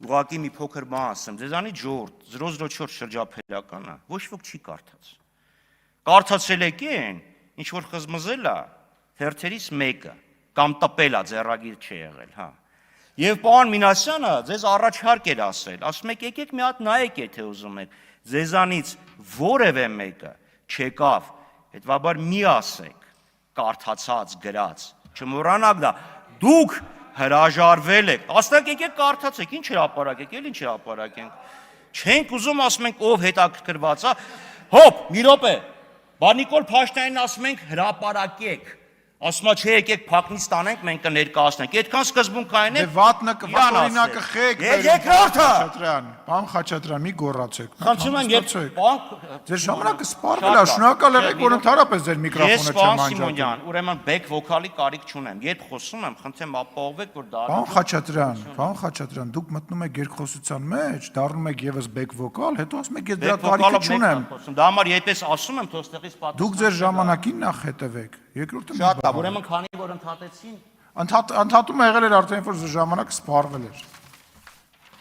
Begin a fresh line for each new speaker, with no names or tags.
ուղղակի մի փոքր բան ասեմ, ձեզանից ժողովուրդ 004 շրջափելականը ոչ ոք չի կարդաց։ Կարդացել եք են, ինչ որ խզմզել է հերթերից մեկը, կամ տպել է, ձեռագիր չի եղել, հա։ Եվ պարոն Մինասյանը ձեզ առաջարկ էր ասել, ասում եք եկեք մի հատ նայեք, եթե ուզում եք, ձեզանից որևէ մեկը չեկավ, հետևաբար մի ասեք, կարդացած, գրած, չմոռանաք դա, դուք հրաժարվել եք, ասենք եկեք կարդացեք, ինչ հրապարակ եք, ինչ հրապարակ ենք, չենք ուզում ասում ենք ով հետաքրքրված է, հոպ, մի րոպե, բա Նիկոլ Փաշինյանին ասում ենք հրապարակեք, ասում է չէ եկեք փակնից տանենք մենք կներկայացնենք, այդքան սկզբունքային է։
Դե վատնը օրինակը խեք։
Երկրորդը։
Պարոն Խաչատրյան, մի գոռացեք։
Խնդրում եմ,
ձեր ժամանակը սպառվել է, շնորհակալ եղեք, որ ընդհանրապես ձեր միկրոֆոնը
Ես պարոն Սիմոնյան, ուրեմն բեք վոկալի կարիք չունեմ, երբ խոսում եմ, խնդրեմ ապահովեք, որ դա
Պարոն Խաչատրյան, դուք մտնում եք երկխոսության մեջ, դառնում եք եւս բեք վոկալ, հետո ասում եք ես դրա կարիքը չունեմ։
Դա համար երբես ասում եմ, թող ստեղից պատասխան։
Դուք ձեր ժամանակին նախ հետևեք։ Երկրորդը
Շատ լավ, ուրեմն քանի որ ընդհատեցին
ընդհատումը եղել էր արդեն որ ժամանակը սպառվել էր։